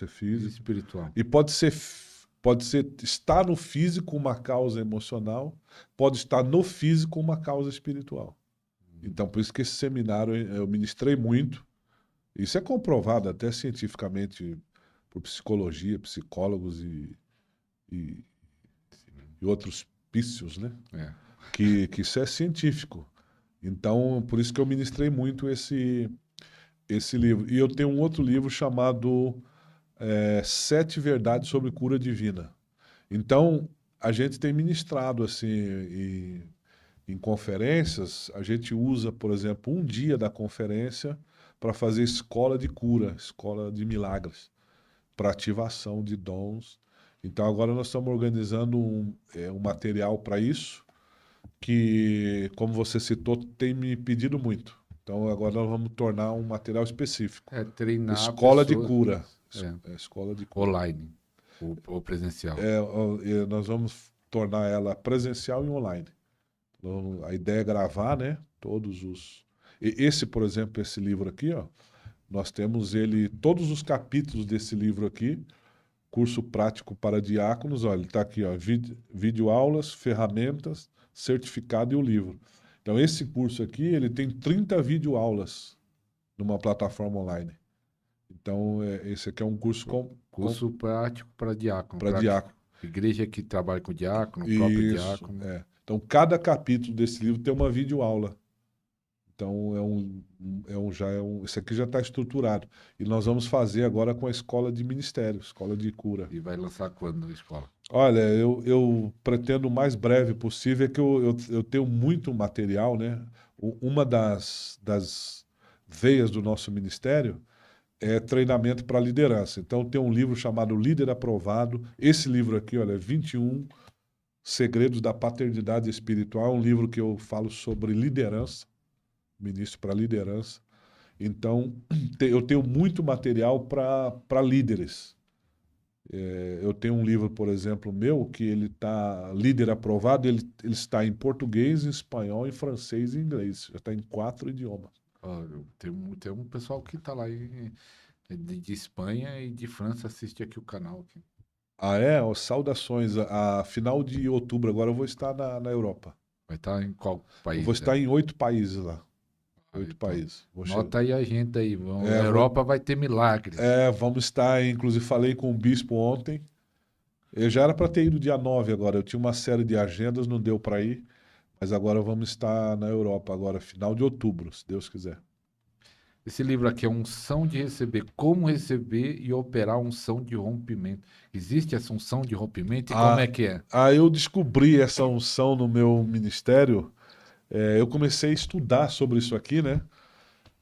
ser e físico. espiritual. E pode ser estar no físico uma causa emocional, pode estar no físico uma causa espiritual. Então, por isso que esse seminário eu ministrei muito. Isso é comprovado até cientificamente por psicologia, psicólogos e, e outros pícios, né? É. Que isso é científico. Então, por isso que eu ministrei muito esse livro. E eu tenho um outro livro chamado Sete Verdades sobre Cura Divina. Então, a gente tem ministrado assim em conferências, a gente usa, por exemplo, um dia da conferência para fazer escola de cura, escola de milagres, para ativação de dons. Então, agora nós estamos organizando um material para isso, que, como você citou, tem me pedido muito. Então, agora nós vamos tornar um material específico. Treinar Escola de pessoas cura. é, Escola de cura. online ou presencial. Nós vamos tornar ela presencial e online. Então, a ideia é gravar, né? Esse, por exemplo, esse livro aqui, ó, nós temos ele, todos os capítulos desse livro aqui, curso prático para diáconos, ó, ele está aqui, ó, videoaulas, ferramentas, certificado e o livro. Então, esse curso aqui, ele tem 30 videoaulas numa plataforma online. Então, esse aqui é um curso Curso prático para diácono. para Para diácono. igreja que trabalha com diácono, o próprio Isso, diácono. Então, cada capítulo desse livro tem uma videoaula. Então, esse aqui já está estruturado. E nós vamos fazer agora com a escola de ministério, escola de cura. E vai lançar quando na escola? Olha, eu pretendo o mais breve possível, é que eu tenho muito material, né? Uma das veias do nosso ministério é treinamento para liderança. Então, tem um livro chamado Líder Aprovado. Esse livro aqui, olha, 21 Segredos da Paternidade Espiritual, é um livro que eu falo sobre liderança, ministro para liderança. Então, eu tenho muito material para líderes. Eu tenho um livro, por exemplo, meu, que ele está líder aprovado, ele está em português, em espanhol, em francês e inglês. Já está em 4 idiomas. Tem um pessoal que está lá de Espanha e de França assiste aqui o canal. Aqui. Ah, é? Ó, saudações. A final de outubro, agora eu vou estar na Europa. Vai estar em qual Eu país? vou estar em 8 países lá. 8 Então, países. nota aí a gente aí. A É, Europa vai ter milagres. vamos estar, inclusive falei com o bispo ontem. Eu já era para ter ido dia 9 agora. Eu tinha uma série de agendas, não deu para ir. Mas agora vamos estar na Europa, agora, final de outubro, se Deus quiser. Esse livro aqui é Unção de Receber. Como receber e operar unção de rompimento. Existe essa unção de rompimento e como é que é? Eu descobri essa unção no meu ministério. Eu comecei a estudar sobre isso aqui, né?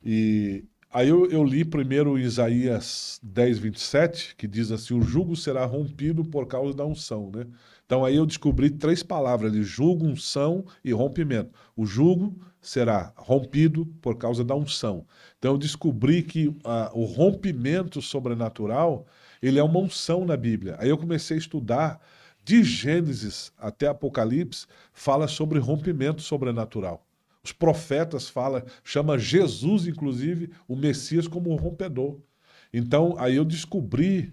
E aí eu li primeiro Isaías 10, 27, que diz assim: o jugo será rompido por causa da unção, né? Então aí eu descobri 3 palavras de jugo, unção e rompimento. O jugo será rompido por causa da unção. Então eu descobri que o rompimento sobrenatural, ele é uma unção na Bíblia. Aí eu comecei a estudar de Gênesis até Apocalipse, fala sobre rompimento sobrenatural. Os profetas chama Jesus, inclusive, o Messias como um rompedor. Então, aí eu descobri,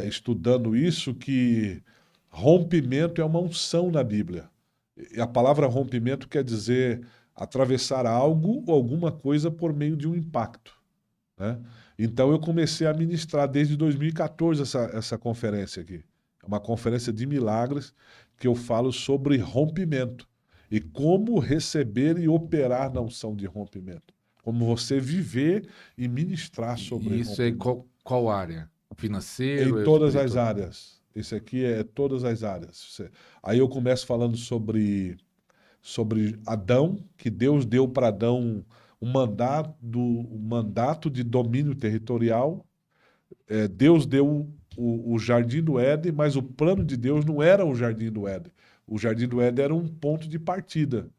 estudando isso, que rompimento é uma unção na Bíblia. E a palavra rompimento quer dizer atravessar algo ou alguma coisa por meio de um impacto, né? Então, eu comecei a ministrar desde 2014 essa conferência aqui. É uma conferência de milagres que eu falo sobre rompimento. E como receber e operar na unção de rompimento. Como você viver e ministrar sobre E isso é rompimento. qual área? Em Financeiro, todas as espiritual? áreas. Esse aqui é todas as áreas. Aí eu começo falando sobre Adão, que Deus deu para Adão um mandato de domínio territorial. Deus deu o Jardim do Éden, mas o plano de Deus não era o Jardim do Éden. O Jardim do Éden era um ponto de partida.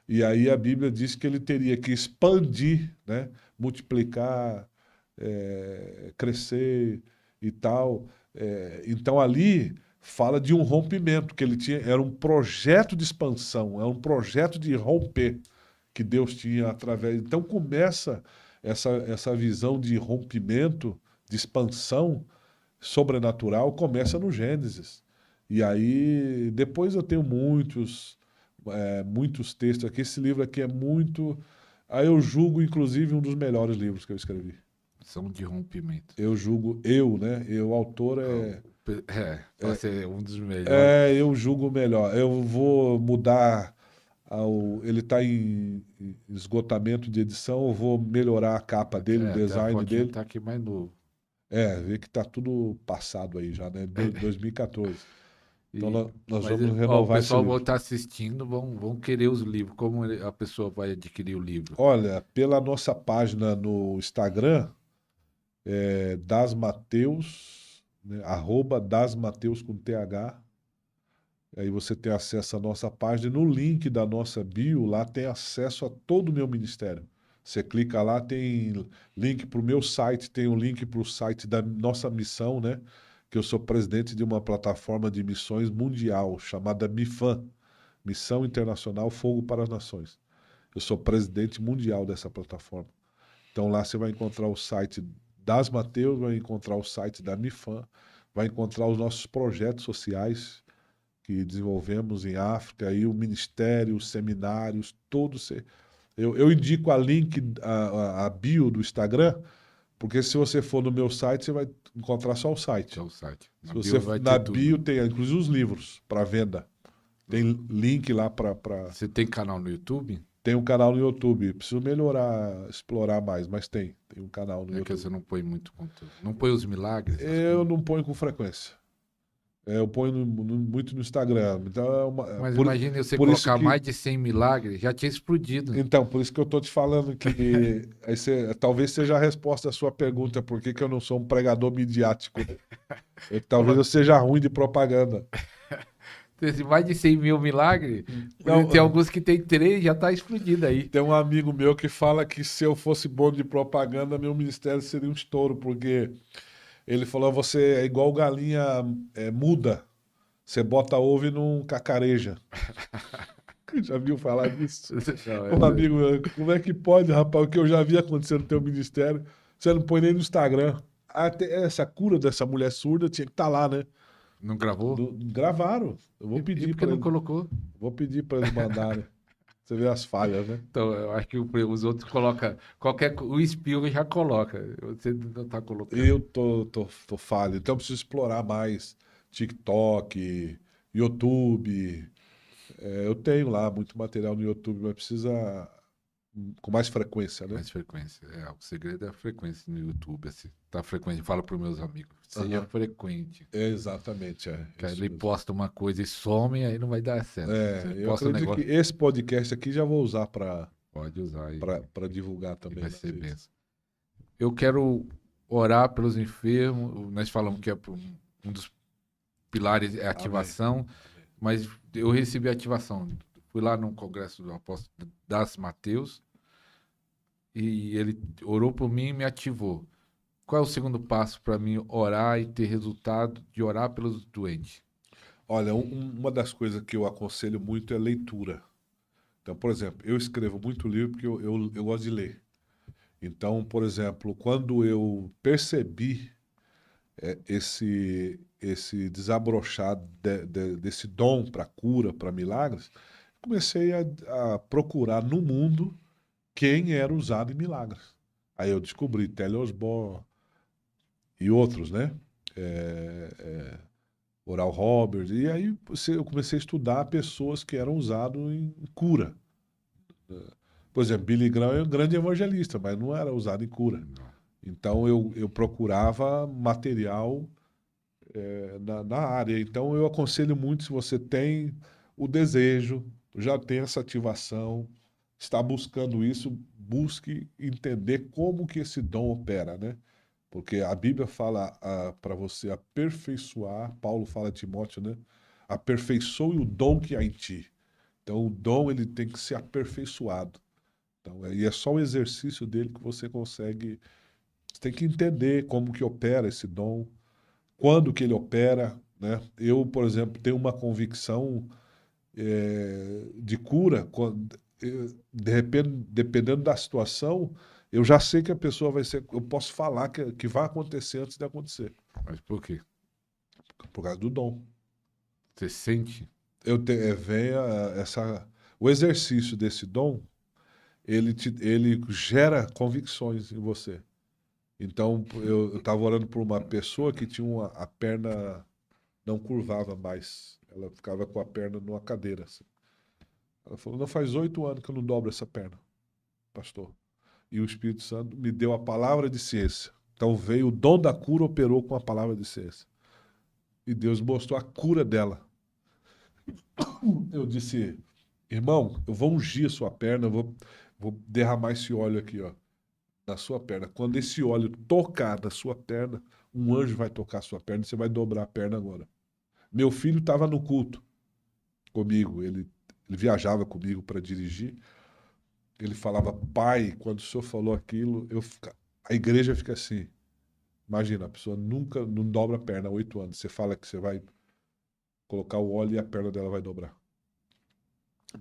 E aí a Bíblia diz que ele teria que expandir, né? Multiplicar, crescer e tal. Então ali fala de um rompimento que ele tinha, era um projeto de expansão, era um projeto de romper que Deus tinha através. Então começa essa visão de rompimento, de expansão, sobrenatural começa no Gênesis. E aí, depois eu tenho muitos textos aqui. Esse livro aqui é muito. Aí eu julgo, inclusive, um dos melhores livros que eu escrevi. São de rompimento. Eu julgo, né? O autor é. Vai ser um dos melhores. Eu julgo melhor. Eu vou mudar. Ele está em esgotamento de edição, eu vou melhorar a capa dele, o Até a design fotinha dele. tá aqui mais novo. Vê que tá tudo passado aí já, né? 2014. Então nós Mas, vamos o renovar esse pessoal vai livro. estar assistindo, vão querer os livros. Como a pessoa vai adquirir o livro? Olha, pela nossa página no Instagram, dasmateus, né? @dasmateus com TH. Aí você tem acesso à nossa página. E no link da nossa bio, lá tem acesso a todo o meu ministério. Você clica lá, tem link para o meu site, tem um link para o site da nossa missão, né? Que eu sou presidente de uma plataforma de missões mundial chamada MIFAM, Missão Internacional Fogo para as Nações. Eu sou presidente mundial dessa plataforma. Então lá você vai encontrar o site das Mateus, vai encontrar o site da MIFAM, vai encontrar os nossos projetos sociais que desenvolvemos em África, aí o ministério, os seminários, todos. Eu indico a link, a bio do Instagram, porque se você for no meu site, você vai encontrar só o site. É o site. Se você na bio tem inclusive os livros para venda. Tem link lá para. Você tem canal no YouTube? Tem um canal no YouTube. Preciso melhorar, explorar mais, mas tem um canal no É YouTube. que você não põe muito conteúdo. Não põe os milagres? Eu não ponho com frequência. Eu ponho muito no Instagram. Então Mas imagine você por isso colocar que, mais de 100 milagres, já tinha explodido. então, por isso que eu tô te falando que talvez seja a resposta à sua pergunta, por que que eu não sou um pregador midiático. Talvez eu seja ruim de propaganda. Tem mais de 100 mil milagres, Não, tem alguns que tem 3, já tá explodido aí. Tem um amigo meu que fala que se eu fosse bom de propaganda, meu ministério seria um estouro, porque ele falou, você é igual galinha muda, você bota ovo e não cacareja. Já viu falar disso? Um amigo meu, como é que pode, rapaz, o que eu já vi acontecer no teu ministério, você não põe nem no Instagram. Essa cura dessa mulher surda tinha que estar lá, né? Não gravou? Gravaram. Eu vou pedir por que para não colocou? Vou pedir para eles mandarem. Você vê as falhas, né? Então, eu acho que os outros colocam. O Spielberg já coloca. Você não tá colocando. Eu tô falho. Então eu preciso explorar mais TikTok, YouTube. Eu tenho lá muito material no YouTube, mas precisa com mais frequência, né? Mais frequência. O segredo é a frequência no YouTube. Assim, tá frequente. Fala para os meus amigos. Seja frequente. Exatamente. Que aí ele posta uma coisa e some, aí não vai dar certo. Eu acredito que esse podcast aqui já vou usar para Pode usar aí. Para divulgar também. Vai ser benção. Eu quero orar pelos enfermos. Nós falamos que um dos pilares é a ativação. Amém. Mas eu recebi a ativação. Fui lá no congresso do apóstolo Das Mateus e ele orou por mim e me ativou. Qual é o segundo passo para mim orar e ter resultado de orar pelos doentes? Olha, uma das coisas que eu aconselho muito é leitura. Então, por exemplo, eu escrevo muito livro porque eu gosto de ler. Então, por exemplo, quando eu percebi esse desabrochar desse dom para cura, para milagres, comecei a procurar no mundo quem era usado em milagres. Aí eu descobri Telly Osborne e outros, né? Oral Roberts. E aí eu comecei a estudar pessoas que eram usadas em cura. Por exemplo, Billy Graham é um grande evangelista, mas não era usado em cura. Então eu procurava material na área. Então eu aconselho muito, se você tem o desejo, já tem essa ativação, está buscando isso, busque entender como que esse dom opera, né? Porque a Bíblia fala para você aperfeiçoar, Paulo fala a Timóteo, né? Aperfeiçoe o dom que há em ti. Então o dom ele tem que ser aperfeiçoado. Então, e é só o exercício dele que você consegue. Você tem que entender como que opera esse dom, quando que ele opera, né? Eu, por exemplo, tenho uma convicção de cura, de repente, dependendo da situação, eu já sei que a pessoa vai ser. Eu posso falar que vai acontecer antes de acontecer, Mas por quê? por causa do dom. Você sente? Vem o exercício desse dom, ele gera convicções em você. Então, eu estava orando por uma pessoa que tinha a perna não curvava mais. Ela ficava com a perna numa cadeira, assim. Ela falou, não faz 8 anos que eu não dobro essa perna, pastor. E o Espírito Santo me deu a palavra de ciência. Então veio o dom da cura, operou com a palavra de ciência. E Deus mostrou a cura dela. Eu disse, irmão, eu vou ungir a sua perna, vou derramar esse óleo aqui, ó, na sua perna. Quando esse óleo tocar na sua perna, um anjo vai tocar a sua perna e você vai dobrar a perna agora. Meu filho estava no culto comigo, ele viajava comigo para dirigir. Ele falava, pai, quando o senhor falou aquilo, a igreja fica assim. Imagina, a pessoa nunca não dobra a perna há 8 anos. Você fala que você vai colocar o óleo e a perna dela vai dobrar.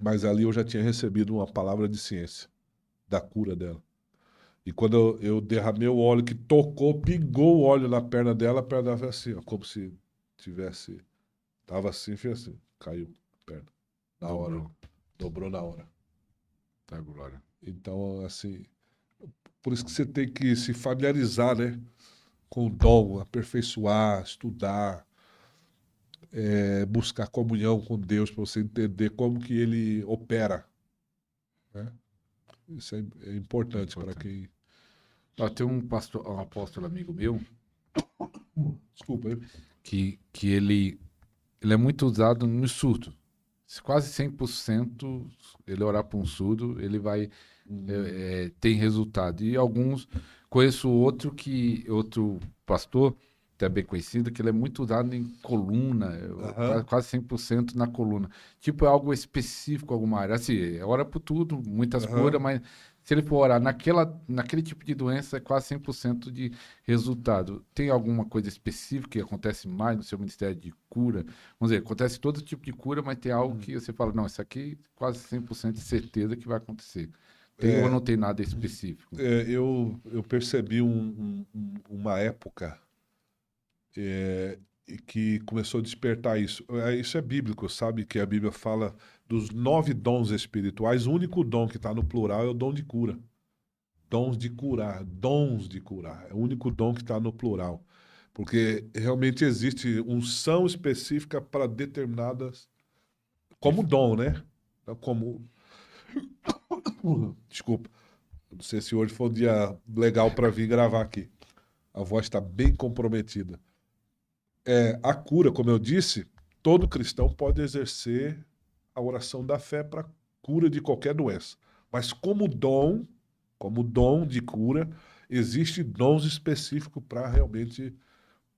Mas ali eu já tinha recebido uma palavra de ciência da cura dela. E quando eu derramei o óleo que tocou, pingou o óleo na perna dela, a perna dela foi assim, ó, como se tivesse. Tava assim, fez assim, caiu a perna. Na hora. Dobrou. Dobrou na hora. Tá, glória. Então, assim, por isso que você tem que se familiarizar, né? Com o dom, aperfeiçoar, estudar, buscar comunhão com Deus para você entender como que ele opera, né? Isso é importante para quem. Ó, tem um apóstolo amigo meu Desculpa, hein? que ele é muito usado no surdo. Quase 100% ele orar para um surdo, ele vai tem resultado. E alguns, conheço outro pastor, até bem conhecido, que ele é muito usado em coluna, Aham, quase 100% na coluna. Tipo, é algo específico, alguma área. Assim, ora por tudo, muitas curas, aham. mas se ele for orar naquele tipo de doença, é quase 100% de resultado. Tem alguma coisa específica que acontece mais no seu ministério de cura? Vamos dizer, acontece todo tipo de cura, mas tem algo que você fala, não, isso aqui quase 100% de certeza que vai acontecer. Tem ou É, não tem nada específico? eu percebi uma época e que começou a despertar isso. Isso é bíblico, sabe? Que a Bíblia fala dos 9 dons espirituais. O único dom que está no plural é o dom de cura. Dons de curar, dons de curar. É o único dom que está no plural. Porque realmente existe unção específica para determinadas. Como dom, né? Então, como. Desculpa. Não sei se hoje foi um dia legal para vir gravar aqui. A voz está bem comprometida. A cura, como eu disse, todo cristão pode exercer a oração da fé para cura de qualquer doença. Mas como dom de cura, existem dons específicos para realmente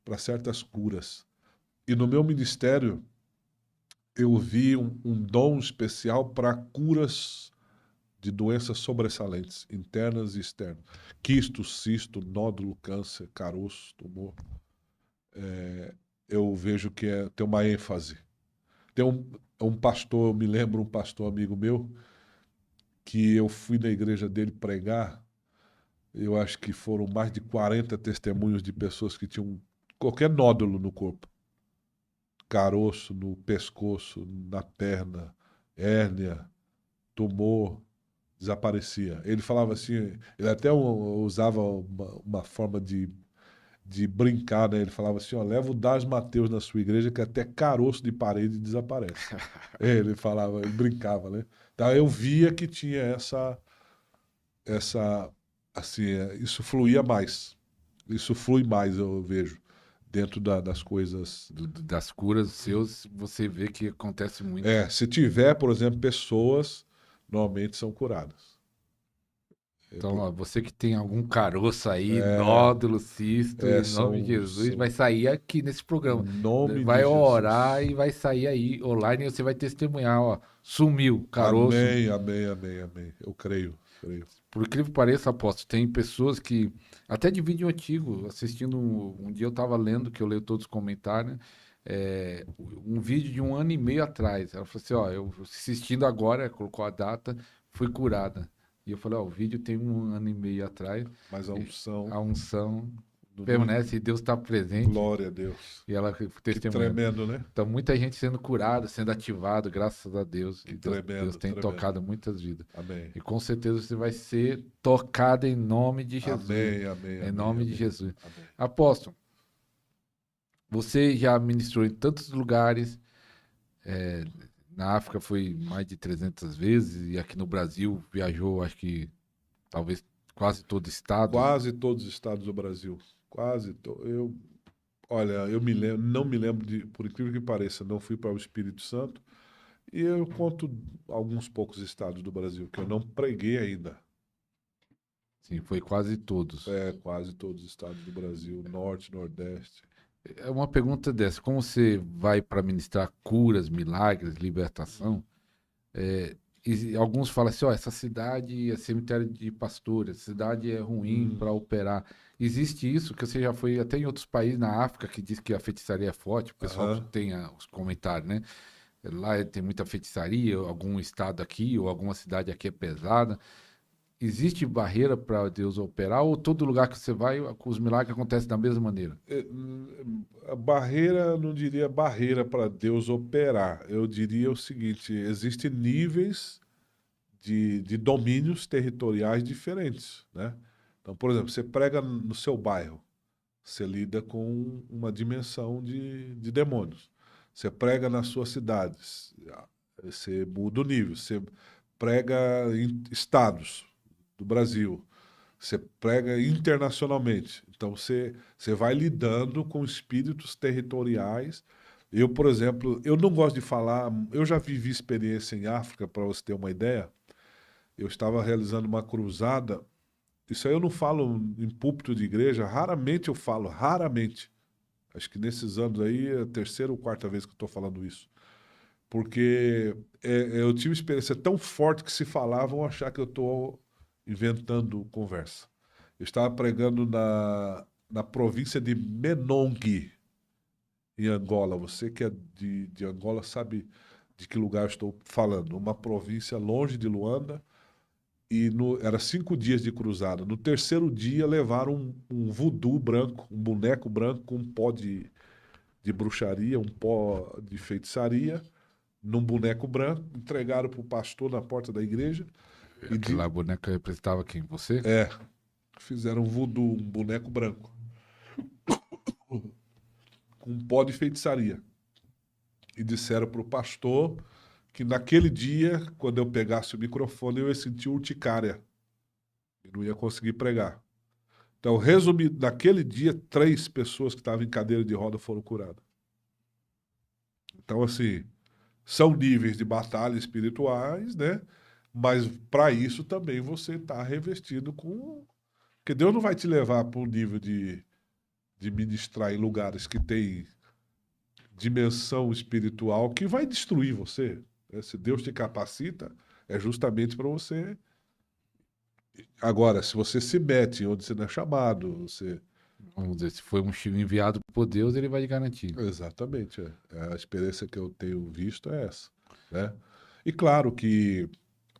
para certas curas. E no meu ministério eu vi um dom especial para curas de doenças sobressalentes, internas e externas. Quisto, cisto, nódulo, câncer, caroço, tumor. Eu vejo que tem uma ênfase. Tem um pastor, eu me lembro, um pastor amigo meu, que eu fui na igreja dele pregar. Eu acho que foram mais de 40 testemunhos de pessoas que tinham qualquer nódulo no corpo. Caroço no pescoço, na perna, hérnia, tumor, desaparecia. Ele falava assim, ele até usava uma forma de brincar, né? Ele falava assim, ó, leva o Das Mateus na sua igreja que até caroço de parede desaparece. Ele falava, ele brincava, né? Então eu via que tinha essa, assim, isso fluía mais. Isso flui mais, eu vejo, dentro das coisas. Das curas seus, você vê que acontece muito. Se tiver, por exemplo, pessoas, normalmente são curadas. Então, ó, você que tem algum caroço aí, É, nódulo, cisto, em nome de Jesus, vai sair aqui nesse em programa. nome de Vai orar Jesus. e vai sair aí online e você vai testemunhar, ó, sumiu, caroço. Amém, amém, amém, amém. Eu creio, creio. Por incrível que pareça, apóstolo, tem pessoas que, até de vídeo antigo, assistindo, um dia eu estava lendo, que eu leio todos os comentários, um vídeo de 1 ano e meio atrás. Ela falou assim, ó, eu assistindo agora, colocou a data, fui curada. E eu falei, ó, o vídeo tem 1 ano e meio atrás, Mas a unção, a unção do- permanece e Deus está presente. glória a Deus. E ela Que testemunha. tremendo, né? Então, muita gente sendo curada, sendo ativado, graças a Deus. Que E Deus tremendo, tem tremendo. tocado muitas vidas. Amém. E com certeza você vai ser tocado em nome de Jesus. Amém, amém, Em amém, nome de amém. Jesus. Amém. Apóstolo, você já ministrou em tantos lugares. Na África foi mais de 300 vezes. E aqui no Brasil viajou, acho que talvez quase todo estado. Quase todos os estados do Brasil. Olha, eu me lembro, não me lembro de, por incrível que pareça, não fui para o Espírito Santo. E eu conto alguns poucos estados do Brasil que eu não preguei ainda. Sim, foi quase todos. Quase todos os estados do Brasil, Norte, Nordeste. É uma pergunta dessa. Como você vai para ministrar curas, milagres, libertação? E alguns falam assim, ó, essa cidade é cemitério de pastores, essa cidade é ruim para operar. Existe isso, que você já foi até em outros países na África que diz que a feitiçaria é forte, o pessoal Aham. tem os comentários, né? Lá tem muita feitiçaria, algum estado aqui ou alguma cidade aqui é pesada. Existe barreira para Deus operar ou todo lugar que você vai, os milagres acontecem da mesma maneira? A barreira, não diria barreira para Deus operar. Eu diria o seguinte: existem níveis de domínios territoriais diferentes, né? Então, por exemplo, você prega no seu bairro, você lida com uma dimensão de demônios. Você prega nas suas cidades, você muda o nível. Você prega em estados do Brasil, você prega internacionalmente. Então, você vai lidando com espíritos territoriais. Eu, por exemplo, eu não gosto de falar, eu já vivi experiência em África, para você ter uma ideia. Eu estava realizando uma cruzada. Isso aí eu não falo em púlpito de igreja, raramente eu falo, raramente. Acho que nesses anos aí é a terceira ou quarta vez que eu estou falando isso. Porque eu tive experiência tão forte que se falar vão achar que eu estou inventando conversa. Eu estava pregando na província de Menongue, em Angola. Você que é de Angola sabe de que lugar eu estou falando. Uma província longe de Luanda. E era 5 dias de cruzada. No terceiro dia levaram um voodoo branco, um boneco branco com um pó de bruxaria, um pó de feitiçaria, num boneco branco, entregaram para o pastor na porta da igreja. Aquela boneca representava quem? Você? Fizeram um voodoo, um boneco branco, com um pó de feitiçaria. E disseram para o pastor que naquele dia, quando eu pegasse o microfone, eu ia sentir urticária. E não ia conseguir pregar. Então, resumindo, naquele dia, 3 pessoas que estavam em cadeira de roda foram curadas. Então, assim, são níveis de batalha espirituais, né? Mas para isso também você está revestido com. Porque Deus não vai te levar para um nível de ministrar em lugares que tem dimensão espiritual que vai destruir você, né? Se Deus te capacita, é justamente para você. Agora, se você se mete onde você não é chamado, você. Vamos dizer, se foi um Chico enviado por Deus, ele vai te garantir. Exatamente. A experiência que eu tenho visto é essa, né? E claro que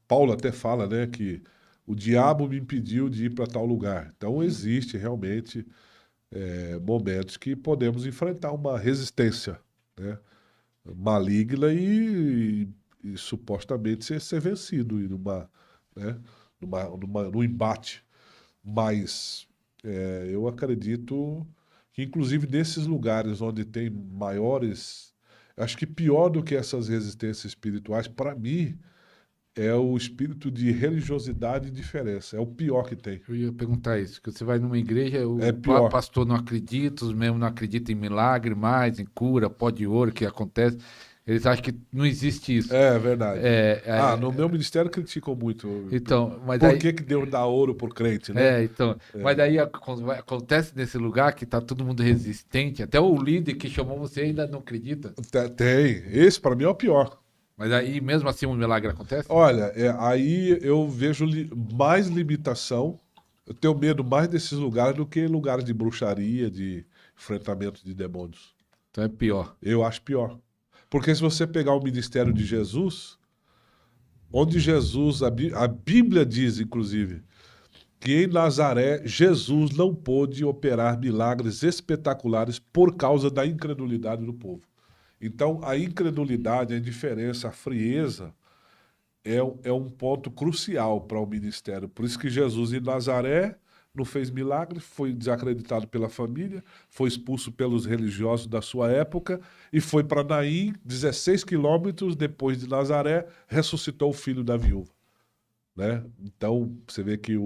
Paulo até fala, né, que o diabo me impediu de ir para tal lugar. Então existe realmente momentos que podemos enfrentar uma resistência, né, maligna e supostamente ser vencido e né, num embate. Mas eu acredito que, inclusive, nesses lugares onde tem maiores. Acho que pior do que essas resistências espirituais, para mim, é o espírito de religiosidade e diferença. É o pior que tem. Eu ia perguntar isso, que você vai numa igreja, É o pior. pastor não acredita, os membros não acreditam em milagre mais, em cura, pó de ouro que acontece. Eles acham que não existe isso. É verdade. É, No meu ministério criticam muito. então, mas Por aí, que Deus dá ouro por crente, né? mas daí acontece nesse lugar que tá todo mundo resistente, até o líder que chamou você ainda não acredita. Tem. Esse, para mim, é o pior. Mas aí, mesmo assim, um milagre acontece? Olha, aí eu vejo mais limitação. Eu tenho medo mais desses lugares do que lugares de bruxaria, de enfrentamento de demônios. Então é pior. Eu acho pior. Porque se você pegar o ministério de Jesus, onde Jesus, a Bíblia diz, inclusive, que em Nazaré Jesus não pôde operar milagres espetaculares por causa da incredulidade do povo. Então, a incredulidade, a indiferença, a frieza é um ponto crucial para o ministério. Por isso que Jesus em Nazaré não fez milagre, foi desacreditado pela família, foi expulso pelos religiosos da sua época e foi para Naim, 16 quilômetros depois de Nazaré, ressuscitou o filho da viúva, né? Então, você vê que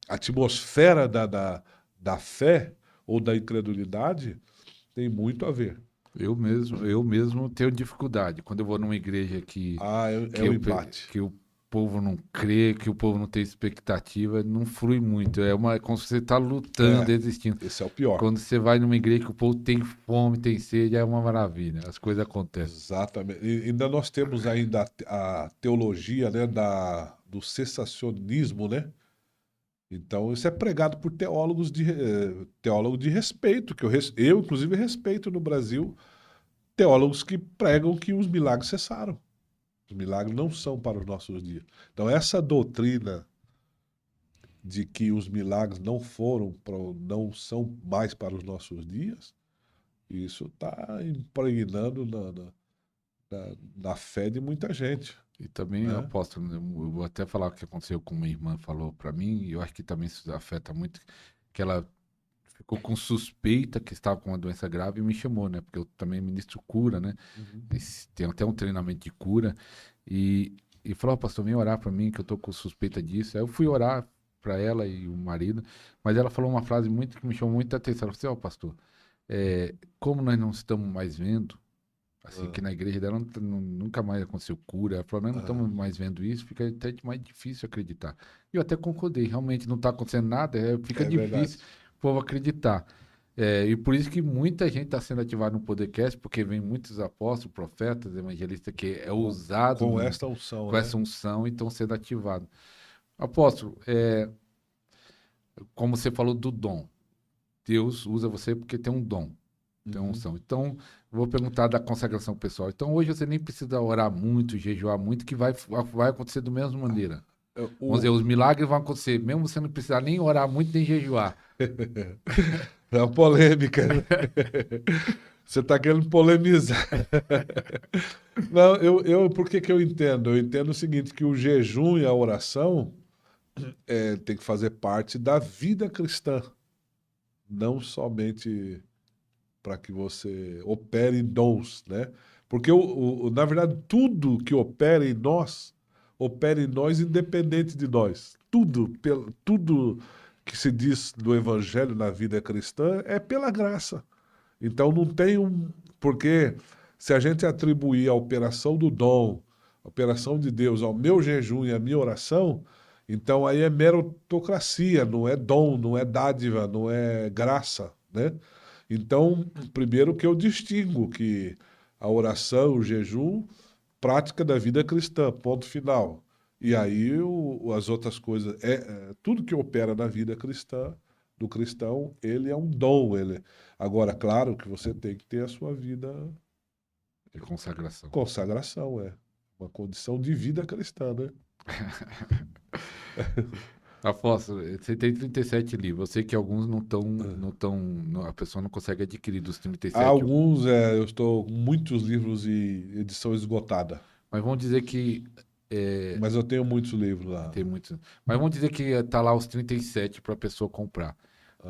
a atmosfera da fé ou da incredulidade tem muito a ver. Eu mesmo tenho dificuldade. Quando eu vou numa igreja É o embate. que o povo não crê, que o povo não tem expectativa, não flui muito. É como se você está lutando, existindo. Esse é o pior. Quando você vai numa igreja que o povo tem fome, tem sede, é uma maravilha. As coisas acontecem. Exatamente. E ainda nós temos ainda a teologia, né, do cessacionismo, né? Então, isso é pregado por teólogos de respeito, que eu, inclusive, respeito no Brasil, teólogos que pregam que os milagres cessaram. Os milagres não são para os nossos dias. Então, essa doutrina de que os milagres não são mais para os nossos dias, isso está impregnando na fé de muita gente, E também, né? apóstolo, eu vou até falar o que aconteceu com minha irmã falou para mim, e eu acho que também isso afeta muito, que ela ficou com suspeita que estava com uma doença grave e me chamou, né? Porque eu também ministro cura, né? Tem até um treinamento de cura. E falou, pastor, vem orar para mim, que eu tô com suspeita disso. Aí eu fui orar para ela e o marido, mas ela falou uma frase que me chamou muita atenção. Ela falou assim, pastor, como nós não estamos mais vendo, assim, que na igreja dela nunca mais aconteceu cura, ela falou, nós não estamos mais vendo isso, fica até mais difícil acreditar. E eu até concordei, realmente não está acontecendo nada, fica difícil Verdade. o povo acreditar. E por isso que muita gente está sendo ativada no podcast, porque vem muitos apóstolos, profetas, evangelistas, que é usado Com esta unção, com né? essa unção e estão sendo ativados. Apóstolo, como você falou do dom, Deus usa você porque tem um dom, tem uma unção. Então, vou perguntar da consagração pessoal. Então, hoje você nem precisa orar muito, jejuar muito, que vai acontecer da mesma maneira. Vamos dizer, os milagres vão acontecer, mesmo você não precisar nem orar muito, nem jejuar. É uma polêmica, né? Você está querendo polemizar. Não, por que eu entendo? Eu entendo o seguinte, que o jejum e a oração tem que fazer parte da vida cristã, não somente para que você opere em dons, né? Porque, na verdade, tudo que opera em nós independente de nós. Tudo que se diz do evangelho na vida cristã é pela graça. Então não tem porque se a gente atribuir a operação do dom, a operação de Deus ao meu jejum e à minha oração, então aí é meritocracia, não é dom, não é dádiva, não é graça, né? Então, primeiro que eu distingo que a oração, o jejum, prática da vida cristã, ponto final. E aí as outras coisas, tudo que opera na vida cristã, do cristão, ele é um dom. Agora, claro que você tem que ter a sua vida De consagração. consagração, uma condição de vida cristã, né? Apóstolo, você tem 37 livros. Eu sei que alguns a pessoa não consegue adquirir dos 37. Há alguns, eu estou com muitos livros e edição esgotada. Mas vamos dizer que Mas eu tenho muitos livros lá. tem muitos. Mas vamos dizer que tá lá os 37 para a pessoa comprar.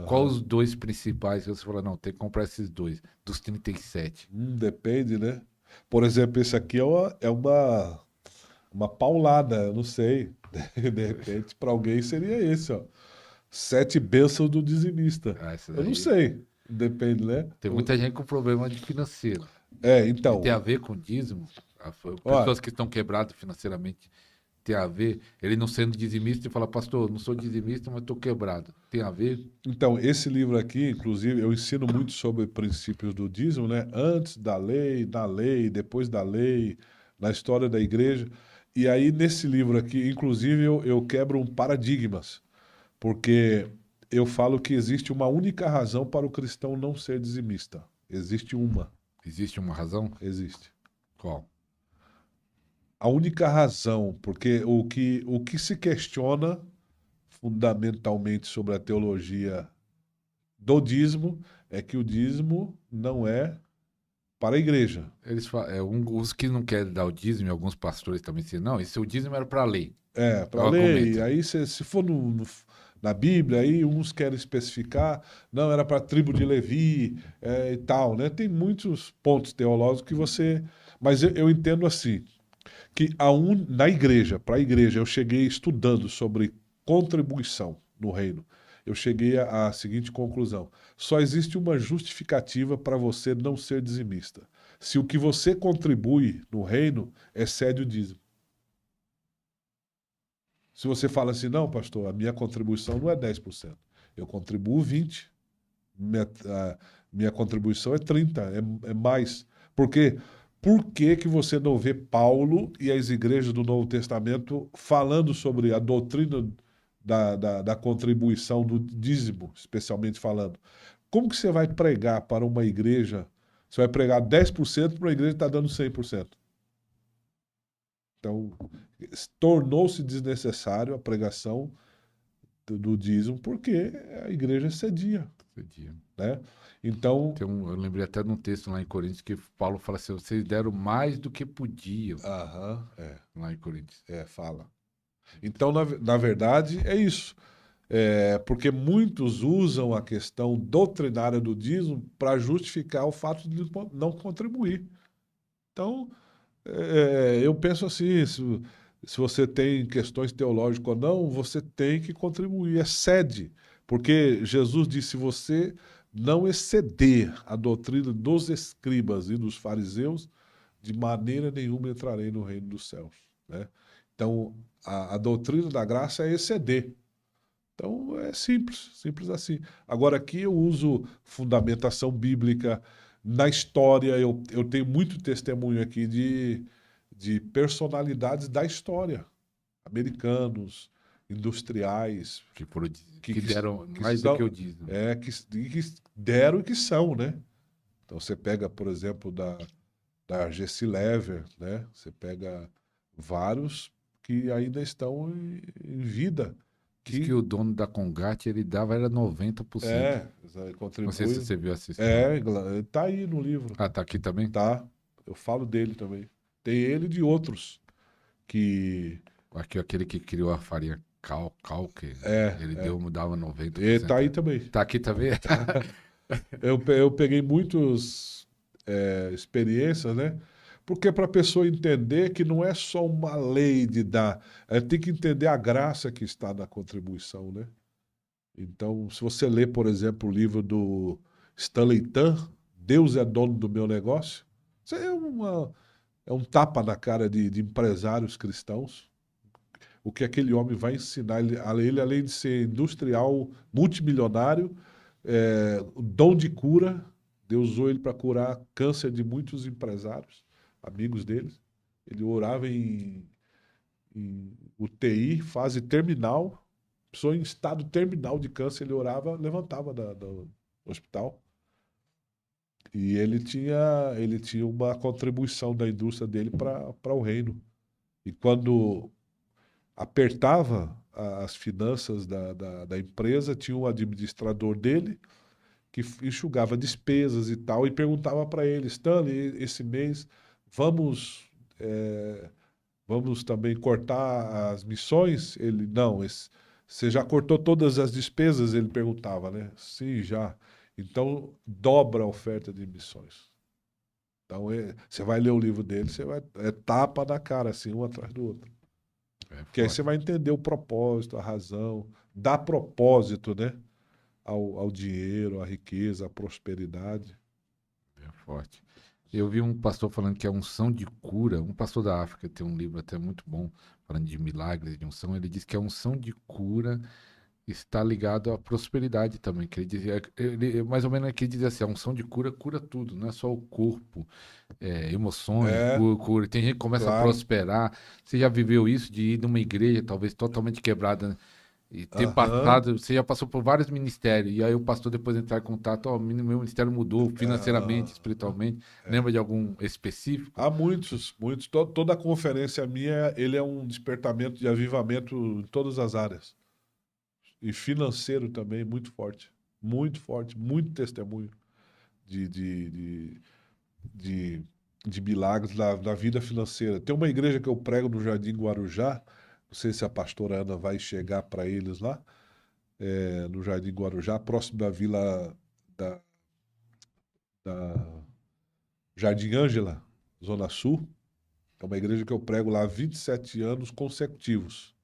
Qual os dois principais que você fala, não, tem que comprar esses dois, dos 37? Depende, né? Por exemplo, esse aqui é uma paulada, eu não sei. De repente, para alguém seria esse, ó. 7 bênçãos do dizimista. Essa Eu não daí. sei. Depende, né? Tem muita gente com problema de financeiro. Então. E tem a ver com dízimo? Pessoas Olha, que estão quebradas financeiramente. Tem a ver? Ele não sendo dizimista e fala, pastor, não sou dizimista, mas estou quebrado. Tem a ver? Então, esse livro aqui, inclusive, eu ensino muito sobre princípios do dízimo, né? Antes da lei, na lei, depois da lei, na história da igreja. E aí, nesse livro aqui, inclusive, eu quebro paradigmas, porque eu falo que existe uma única razão para o cristão não ser dizimista. Existe uma. Existe uma razão? Existe. Qual? a única razão, porque o que se questiona fundamentalmente sobre a teologia do dízimo é que o dízimo não é para a igreja. Os que não querem dar o dízimo, e alguns pastores também dizem, não, esse o dízimo era para a lei. É, É o para lei. argumento. Aí, se for na Bíblia, aí uns querem especificar, não, era para a tribo de Levi, e tal, né? Tem muitos pontos teológicos que você. Mas eu entendo assim, que na igreja, para a igreja, eu cheguei estudando sobre contribuição no reino. Eu cheguei à seguinte conclusão: só existe uma justificativa para você não ser dizimista. Se o que você contribui no reino excede o dízimo. Se você fala assim, não, pastor, a minha contribuição não é 10%, eu contribuo 20%, minha contribuição é 30%, é mais. Porque por que que você não vê Paulo e as igrejas do Novo Testamento falando sobre a doutrina da contribuição, do dízimo, especialmente falando? Como que você vai pregar para uma igreja? Você vai pregar 10% para uma igreja que está dando 100%. Então, tornou-se desnecessário a pregação do dízimo porque a igreja cedia, Entendi. né? Então, Eu lembrei até de um texto lá em Coríntios que Paulo fala assim, vocês deram mais do que podiam, aham, lá em Coríntios. fala. Então, na verdade, é isso. Porque muitos usam a questão doutrinária do dízimo para justificar o fato de não contribuir. Então, eu penso assim, se você tem questões teológicas ou não, você tem que contribuir, excede. Porque Jesus disse, se você não exceder a doutrina dos escribas e dos fariseus, de maneira nenhuma entrarei no reino dos céus, né? Então, a doutrina da graça é exceder. Então, é simples, simples assim. Agora, aqui eu uso fundamentação bíblica na história, eu tenho muito testemunho aqui de personalidades da história, americanos, industriais, que, Que que, deram que mais do que o são, dízimo. que deram e que são, né? Então, você pega, por exemplo, da Gessi Lever, né? Você pega vários que ainda estão em vida, Diz que que o dono da Congate, ele dava era 90%. Não sei se contribui. você viu essa história. Tá aí no livro, Ah, tá aqui também? tá? Eu falo dele também. Tem ele e de outros que Aqui, aquele que criou a farinha Calque, é, ele dava 90%. tá aí também. Tá aqui também? Eu peguei muitas experiências, né? Porque para a pessoa entender que não é só uma lei de dar, tem que entender a graça que está na contribuição, né? Então, se você lê, por exemplo, o livro do Stanley Tan, Deus é dono do meu negócio, isso é um tapa na cara de empresários cristãos. O que aquele homem vai ensinar, ele além de ser industrial, multimilionário, o dom de cura, Deus usou ele para curar câncer de muitos empresários, amigos deles. Ele orava em UTI, fase terminal, pessoa em estado terminal de câncer, ele orava, levantava do hospital. E ele tinha uma contribuição da indústria dele para o reino. E quando apertava as finanças da empresa, tinha um administrador dele que enxugava despesas e tal, e perguntava para ele, Stanley, esse mês vamos, vamos também cortar as missões? Ele, não, você já cortou todas as despesas? Ele perguntava, né? Sim, já. Então, dobra a oferta de missões. Então, você vai ler o livro dele, você vai, tapa na cara, assim, um atrás do outro. É Porque aí você forte. vai entender o propósito, a razão, dá propósito, né? Ao dinheiro, à riqueza, à prosperidade. É forte. Eu vi um pastor falando que a unção de cura, um pastor da África tem um livro até muito bom, falando de milagres de unção, ele diz que a unção de cura está ligado à prosperidade também, que ele dizia, mais ou menos aqui ele dizia assim, a unção de cura cura tudo, não é só o corpo, emoções, É, cura. Tem gente que começa a claro. prosperar. Você já viveu isso de ir numa igreja talvez totalmente quebrada, né? E ter Aham. passado, você já passou por vários ministérios, e aí o pastor depois entrar em contato, ó, meu ministério mudou financeiramente, Aham. espiritualmente. É. Lembra de algum específico? Há muitos, muitos. Toda a conferência minha, ele é um despertamento de avivamento em todas as áreas. E financeiro também, muito forte, muito testemunho de, de, de, de, de milagres na vida financeira. Tem uma igreja que eu prego no Jardim Guarujá, não sei se a pastora Ana vai chegar para eles lá, no Jardim Guarujá, próximo da vila da Jardim Ângela, Zona Sul. É uma igreja que eu prego lá há 27 anos consecutivos,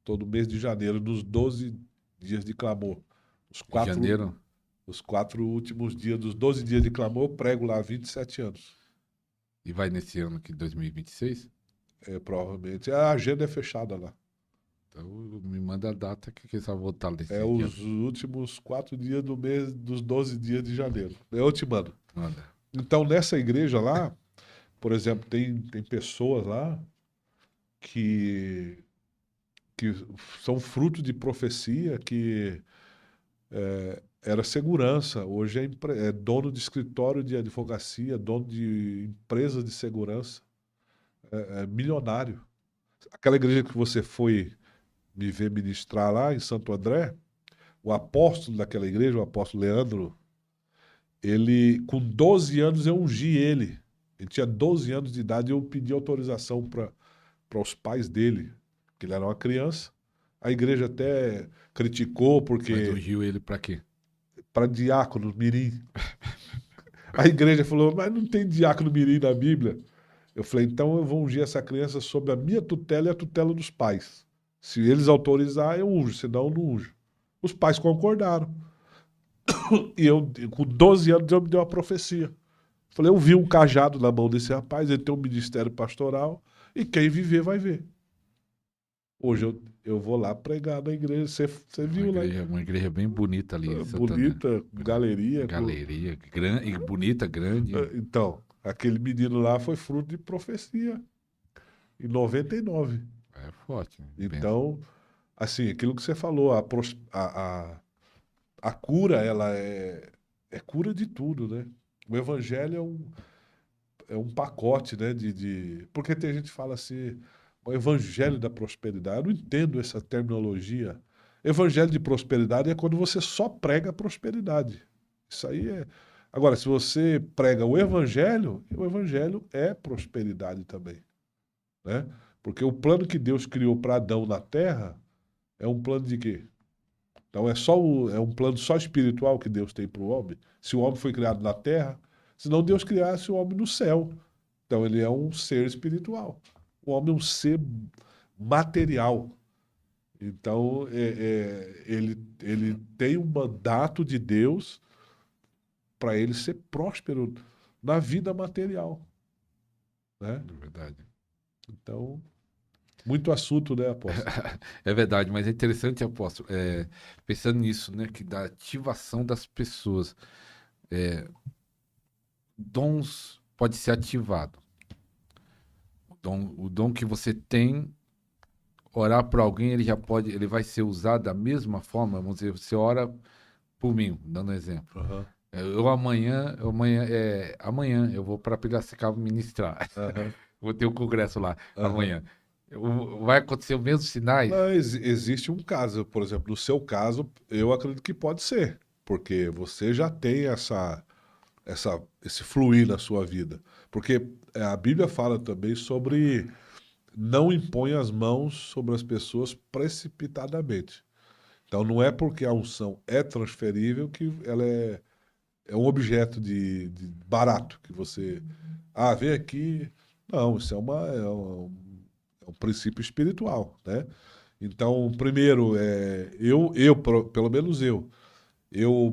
todo mês de janeiro, nos 12 dias de clamor. Os Em quatro, janeiro? os 4 últimos dias dos 12 dias de clamor, eu prego lá há 27 anos. E vai nesse ano aqui, 2026? Provavelmente. A agenda é fechada lá. Então me manda a data que você vai voltar É nesse dia. os últimos 4 dias do mês, dos 12 dias de janeiro. Eu te mando. Manda. Então, nessa igreja lá, por exemplo, tem pessoas lá que, que são fruto de profecia, que era segurança, hoje é dono de escritório de advocacia, dono de empresa de segurança, é milionário. Aquela igreja que você foi me ver ministrar lá em Santo André, o apóstolo daquela igreja, o apóstolo Leandro, ele, com 12 anos, eu ungi ele. Ele tinha 12 anos de idade e eu pedi autorização para os pais dele, que ele era uma criança. A igreja até criticou, Mas porque ungiu ele pra quê? para diácono, mirim. A igreja falou, mas não tem diácono mirim na Bíblia. Eu falei, então eu vou ungir essa criança sob a minha tutela e a tutela dos pais. Se eles autorizar, eu unjo, senão eu não unjo. Os pais concordaram. E eu, com 12 anos, Deus me deu uma profecia. Falei, eu vi um cajado na mão desse rapaz, ele tem um ministério pastoral, e quem viver vai ver. Hoje eu vou lá pregar na igreja, você viu lá, Uma igreja bem bonita ali em Santana. bonita, com galeria. Galeria, grande, bonita, grande. Então, aquele menino lá foi fruto de profecia, em 99. É forte, né? Pensa. Então, assim, aquilo que você falou, a cura, ela é cura de tudo, né? O evangelho é um pacote, né? Porque tem gente que fala assim, o evangelho da prosperidade. Eu não entendo essa terminologia. Evangelho de prosperidade é quando você só prega a prosperidade. Isso aí é. Agora, se você prega o evangelho é prosperidade também, né? Porque o plano que Deus criou para Adão na terra é um plano de quê? Então é um plano só espiritual que Deus tem para o homem. Se o homem foi criado na terra, senão Deus criasse o homem no céu. Então ele é um ser espiritual. O homem é um ser material. Então ele tem um mandato de Deus para ele ser próspero na vida material, né? É verdade. Então, muito assunto, né, apóstolo? É verdade, mas é interessante, apóstolo, pensando nisso, né, que da ativação das pessoas, dons pode ser ativado. O dom que você tem, orar por alguém, ele vai ser usado da mesma forma. Vamos dizer, você ora por mim, dando um exemplo. Aham, Amanhã eu vou para Piracicaba ministrar. aham, Vou ter um congresso lá aham. amanhã. Vai acontecer os mesmos sinais? Não, existe um caso, por exemplo, no seu caso, eu acredito que pode ser, porque você já tem esse fluir na sua vida. Porque a Bíblia fala também sobre não impõe as mãos sobre as pessoas precipitadamente. Então não é porque a unção é transferível que ela é um objeto de barato que você. Ah, vem aqui. Não, isso é um princípio espiritual, né? Então, primeiro, pelo menos eu